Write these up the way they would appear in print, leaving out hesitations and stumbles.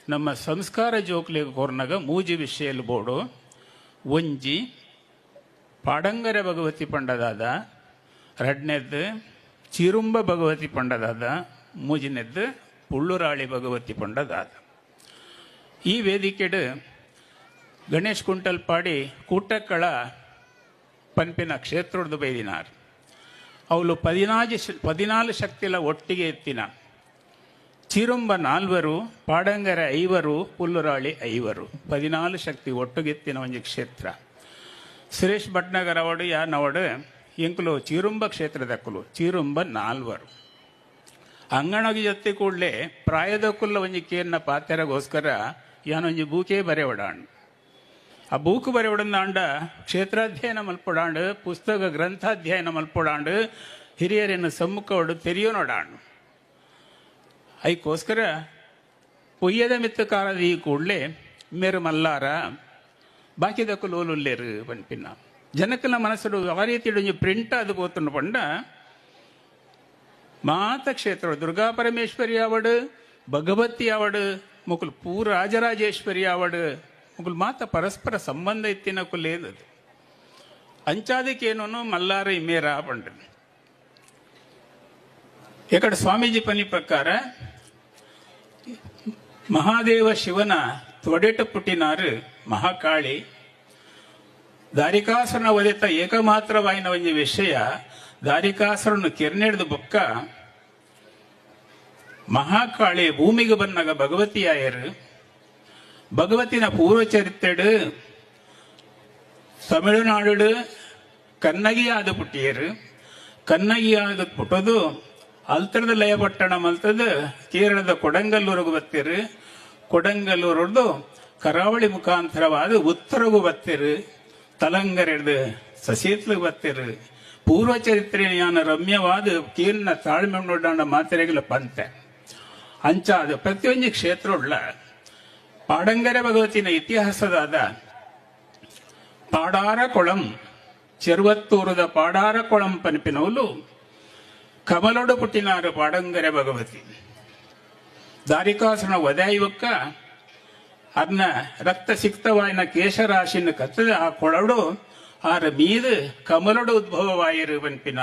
ನಮ್ಮ ಸಂಸ್ಕಾರ ಜೋಕ್ಲಿಗೆ ಕೋರ್ನಾಗ ಮೂಜಿ ವಿಷಯಲ್ ಬೋಡು ಒಂಜಿ ಪಾಡಂಗರ ಭಗವತಿ ಪಂಡದಾದ ರಡ್ನೆದ್ದು ಚಿರುಂಬ ಭಗವತಿ ಪಂಡದಾದ ಮೂಜಿನೆದ್ದು ಪುಳ್ಳುರಾಳಿ ಭಗವತಿ ಪಂಡದಾದ. ಈ ವೇದಿಕೆಡು ಗಣೇಶ್ ಕುಂಟಲ್ ಪಾಡಿ ಕೂಟಕ್ಕಳ ಪನ್ಪಿನ ಕ್ಷೇತ್ರದ ಬೈದಿನಾರು ಅವಳು 14 ಶಕ್ತಿಲ ಒಟ್ಟಿಗೆ ಎತ್ತಿನ ಚಿರುಂಬ 4 ಪಾಡಂಗರ 5 ಪುಲ್ಲುರಾಳಿ 5 14 ಶಕ್ತಿ ಒಟ್ಟುಗೆತ್ತಿನ ಒಂದು ಕ್ಷೇತ್ರ. ಸುರೇಶ್ ಭಟ್ನಗರ್ ಅವಡು ನವಡು ಎಂಕುಲು ಚಿರುಂಬ ಕ್ಷೇತ್ರದಕ್ಕಲು ಚಿರುಂಬ 4 ಅಂಗಣಗಿ ಜೊತೆ ಕೂಡಲೇ ಪ್ರಾಯದಕ್ಕುಲ್ಲ ಒಂಜಿ ಕೇರ್ನ ಪಾತ್ರೆಗೋಸ್ಕರ ಯಾನೊಂಜಿ ಬೂಕೆ ಬರೆವಡಾಂಡು ಆ ಬೂಕು ಬರೆವಡಂದಾಂಡ ಕ್ಷೇತ್ರಾಧ್ಯಯನ ಮಲ್ಪೊಡಾಂಡು ಪುಸ್ತಕ ಗ್ರಂಥಾಧ್ಯಯನ ಮಲ್ಪೊಡಾಂಡು ಹಿರಿಯರನ್ನು ಸಮ್ಮುಖವಡು ತೆರೆಯೋನೋಡಾಂಡು ಅದಕ್ಕೋಸ್ಕರ ಪೊಯ್ಯದ ಮಿತ್ತಕಾರದ ಈ ಕೂಡಲೇ ಮೇರು ಮಲ್ಲಾರ ಬಾಕಿದಕ್ಕೂ ಲೋಲುಲ್ಲೇರು ಪನ್ಪಿನ ಜನಕ್ಕಲ ಮನಸ್ಸು ಆ ರೀತಿ ಪ್ರಿಂಟ್ ಅದು ಪೋತುಂಡು ಪಂಡ ಮಾತ ಕ್ಷೇತ್ರ ದುರ್ಗಾ ಪರಮೇಶ್ವರಿ ಅವಡು ಭಗವತಿ ಅವಡು ಮುಕುಲ್ ಪೂರ ರಾಜರಾಜೇಶ್ವರಿ ಅವಡು ಮುಕುಲ್ ಮಾತ ಪರಸ್ಪರ ಸಂಬಂಧ ಇತ್ತಿನ ಕುಲ್ಲೇದದು ಅಂಚಾದಕ್ಕೇನೋ ಮಲ್ಲಾರ ಇಮೇರ ಪಂಡ ಇಕಡೆ ಸ್ವಾಮೀಜಿ ಪನಿ ಪ್ರಕಾರ ಮಹಾದೇವ ಶಿವನ ತೊಡೆಟ ಪುಟ್ಟಿನಾರು ಮಹಾಕಾಳಿ ದಾರಿಕಾಸುರನ ಒದೆತ ಏಕಮಾತ್ರವಾಯಿನ ಒಂದು ವಿಷಯ ದಾರಿಕಾಸುರನು ಕೆರ್ನೆಡ್ದು ಬೊಕ್ಕ ಮಹಾಕಾಳಿ ಭೂಮಿಗೆ ಬಂದಾಗ ಭಗವತಿಯಾಯರು ಭಗವತಿನ ಪೂರ್ವ ಚರಿತ್ರೆಡು ತಮಿಳುನಾಡು ಕನ್ನಗಿಯಾದ ಪುಟ್ಟಿಯರು ಕನ್ನಗಿಯಾದ ಪುಟ್ಟದು ಅಲ್ತರದ ಲಯಪಟ್ಟಣ ಮಲ್ತದು ಕೇರಳದ ಕೊಡಂಗಲ್ಲೂರಿಗೆ ಬತ್ತಿರು ಕೊಡಂಗಲ್ಲೂರದು ಕರಾವಳಿ ಮುಖಾಂತರವಾದ ಉತ್ತರಗೂ ಬತ್ತಿರು ತಲಂಗರೆಡ್ದು ಸಸೀತ್ಲಿಗೆ ಬತ್ತಿರು ಪೂರ್ವ ಚರಿತ್ರೆಯಾನ ರಮ್ಯವಾದ ಕೀರ್ನ ತಾಳ್ಮೆ ನೋಡಾಂಡ ಮಾತ್ರೆಗಳ ಪಂತೆ ಅಂಚಾದ ಪ್ರತಿಯೊಂದು ಕ್ಷೇತ್ರ ಉಳ್ಳ ಪಾಡಂಗರ ಭಗವತಿನ ಇತಿಹಾಸದಾದ ಪಾಡಾರ ಕೊಳಂ ಚೆರುವತ್ತೂರದ ಪಾಡಾರ ಕೊಳಂ ಪನ್ಪಿನವಲು ಕಮಲೊಡು ಪುಟ್ಟಿನಾರು ಪಾಡಂಗರ ಭಗವತಿ ದಾರಿಕಾಸುರನ ಒದಾಯುವಕ್ಕ ಅದನ್ನ ರಕ್ತ ಸಿಕ್ತವಾಯಿನ ಕೇಶರಾಶಿನ ಕತ್ತದ ಆ ಕೊಳಡು ಆರ ಮೀದು ಕಮಲೊಡು ಉದ್ಭವವಾಯಿರು ಪನ್ಪಿನ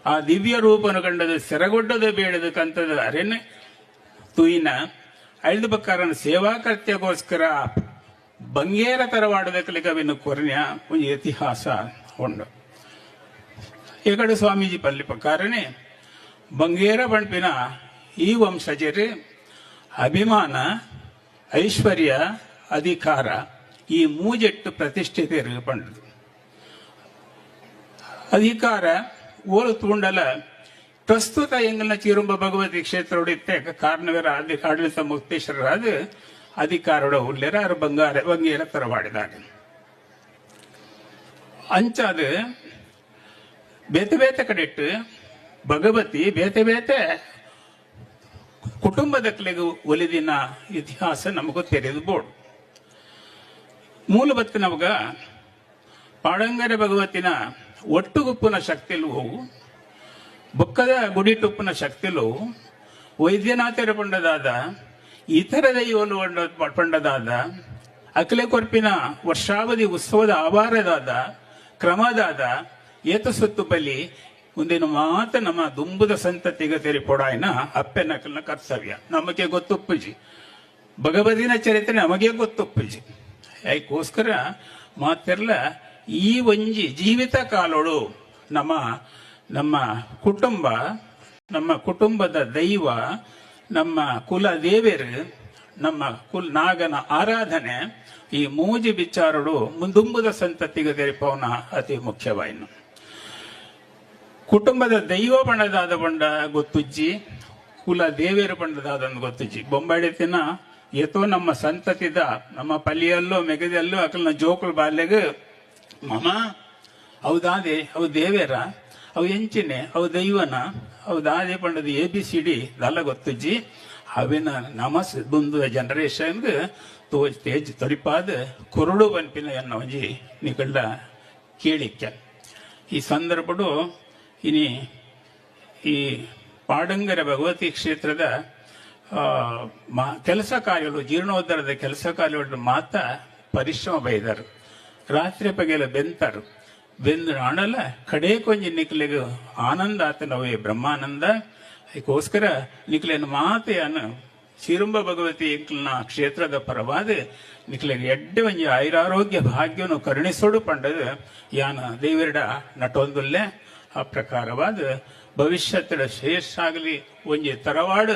ಆ ದಿವ್ಯ ರೂಪನು ಕಂಡದ ಸೆರಗೊಡ್ಡದ ಬೇಡದ ಕಂತದ ಅರೆನೆ ತುಯಿನ ಅಳ್ದು ಬಕ್ಕಾರನ ಸೇವಾಕರ್ತ್ಯಗೋಸ್ಕರ ಬಂಗೇರ ತರವಾಡದ ಕಲಿಕವಿನ ಕೊರ್ನ್ಯ ಒಂದು ಇತಿಹಾಸ ಉಂಡು. ಈಕಡೆ ಸ್ವಾಮೀಜಿ ಪಲ್ಲಿ ಪ್ರಕಾರನೇ ಬಂಗೇರ ಪಂಪಿನ ಈ ವಂಶಜರು ಅಭಿಮಾನ ಐಶ್ವರ್ಯ ಅಧಿಕಾರ ಈ ಮೂಜೆಟ್ಟು ಪ್ರತಿಷ್ಠಿತರು ಪಂಡದು ಅಧಿಕಾರ ಓಲು ತೂಂಡಲ ಪ್ರಸ್ತುತ ಎಂಗಲ್ನ ಚಿರುಂಬ ಭಗವತಿ ಕ್ಷೇತ್ರ ಹೊಡಿತೆ ಕಾರಣವರ ಆಡಳಿತ ಮುಕ್ತೇಶ್ವರರಾದ ಅಧಿಕಾರದ ಉಲ್ಲೇರ ಅವರು ಬಂಗೇರ ತರವಾಡಿದ್ದಾರೆ ಅಂಚಾದ ಬೇತೆ ಬೇತೆ ಕಡೆಟ್ಟು ಭಗವತಿ ಬೇತೆ ಬೇತೆ ಕುಟುಂಬದಕ್ಕಲಿಗೆ ಒಲಿದಿನ ಇತಿಹಾಸ ನಮಗೂ ತೆರೆದು ಬೋಡು ಮೂಲಭತ್ತ ನಮಗ ಪಾಡಂಗರ ಭಗವತಿನ ಒಟ್ಟುಗುಪ್ಪುನ ಶಕ್ತಿಲು ಬೊಕ್ಕದ ಗುಡಿಟುಪ್ಪುನ ಶಕ್ತಿಲು ವೈದ್ಯನಾಥರ ಪಂಡದಾದ ಇತರ ದೈವಲು ಪಂಡದಾದ ಅಖಿಲೆ ಕೊರ್ಪಿನ ವರ್ಷಾವಧಿ ಉತ್ಸವದ ಆಭಾರದಾದ ಕ್ರಮದಾದ ಏತಸೊತ್ತು ಬಲಿ ಮುಂದಿನ ಮಾತ ನಮ್ಮ ದುಂಬುದ ಸಂತತಿಗೆ ತೆರಿಪೊಡಾಯಿನ ಅಪ್ಪೆನಕಲ್ನ ಕರ್ತವ್ಯ ನಮಗೆ ಗೊತ್ತುಪ್ಪುಜಿ ಭಗವತಿನ ಚರಿತ್ರೆ ನಮಗೆ ಗೊತ್ತುಪ್ಪುಜಿ ಅದಕ್ಕೋಸ್ಕರ ಮಾತೆಲ್ಲ ಈ ಒಂಜಿ ಜೀವಿತ ಕಾಲೋಳು ನಮ್ಮ ಕುಟುಂಬ ನಮ್ಮ ಕುಟುಂಬದ ದೈವ ನಮ್ಮ ಕುಲ ದೇವರು ನಮ್ಮ ನಾಗನ ಆರಾಧನೆ ಈ ಮೂಜಿ ವಿಚಾರಗಳು ಮುಂದುಂಬುದ ಸಂತತಿಗೆ ತೆರಿಪವನ ಅತಿ ಮುಖ್ಯವಾಯಿನು. ಕುಟುಂಬದ ದೈವ ಬಣ್ಣದಾದ ಬಂಡ ಗೊತ್ತುಜ್ಜಿ ಕುಲ ದೇವೇರು ಬಣ್ಣದಾದ ಗೊತ್ತುಜ್ಜಿ ಬೊಂಬಾಡಿತಿನ ಏತೋ ನಮ್ಮ ಸಂತತಿದ ನಮ್ಮ ಪಲ್ಲಿಯಲ್ಲೋ ಮೆಗದಲ್ಲೋ ಅಕಲ್ನ ಜೋಕುಲ್ ಬಾಲ್ಯಗ ಮಮ ಹೌದಾದೆ ಅವು ದೇವೇರ ಅವು ಎಂಚಿನೆ ಅವು ದೈವನ ಅವು ದಾದೆ ಪಂಡದ ABCD ದಲ್ಲ ಗೊತ್ತುಜ್ಜಿ ಅವಿನ ನಮಸ್ ಬಂದು ಜನರೇಷನ್ಗೆ ತೇಜ್ ತೊರಿಪಾದ ಕುರುಡು ಪನ್ಪಿನ ಎನ್ನ ಒಂಜಿ ನಿಕಳ್ಳ ಕೇಳಿಕ್ಕೆ ಈ ಸಂದರ್ಭಡು ಇನಿ ಈ ಪಾಡಂಗರ ಭಗವತಿ ಕ್ಷೇತ್ರದ ಕೆಲಸ ಕಾರ್ಯಗಳು ಜೀರ್ಣೋದ್ಧಾರದ ಕೆಲಸ ಕಾರ್ಯಗಳು ಮಾತ್ರ ಪರಿಶ್ರಮ ಬೈದರು ರಾತ್ರಿ ಪಗೆಲ ಬೆಂತರು ಬೆಂದು ಅಣಲ ಕಡೆ ಕೊಂಚ ನಿಕ್ಲೆಗೆ ಆನಂದ ಆತನವೇ ಬ್ರಹ್ಮಾನಂದ ಅದಕ್ಕೋಸ್ಕರ ನಿಕ್ಲೆನ ಮಾತೆಯನ್ನು ಶಿರುಂಬ ಭಗವತಿ ಇಂಕ್ಲನ ಕ್ಷೇತ್ರದ ಪರವಾದ ನಿಕ್ಲೆಗೆ ಎಡ್ಡೆ ಒಂಜಿ ಆಯುರಾರೋಗ್ಯ ಭಾಗ್ಯವನ್ನು ಕರುಣಿಸೋಡು ಪಂಡದು ಯಾನ ದೇವರಿಡ ನಟೊಂದುಲ್ಲೆ ಆ ಪ್ರಕಾರವಾದ ಭವಿಷ್ಯದ ಶ್ರೇಷ್ಠ ಆಗಲಿ ಒಂಜಿ ತರವಾಡು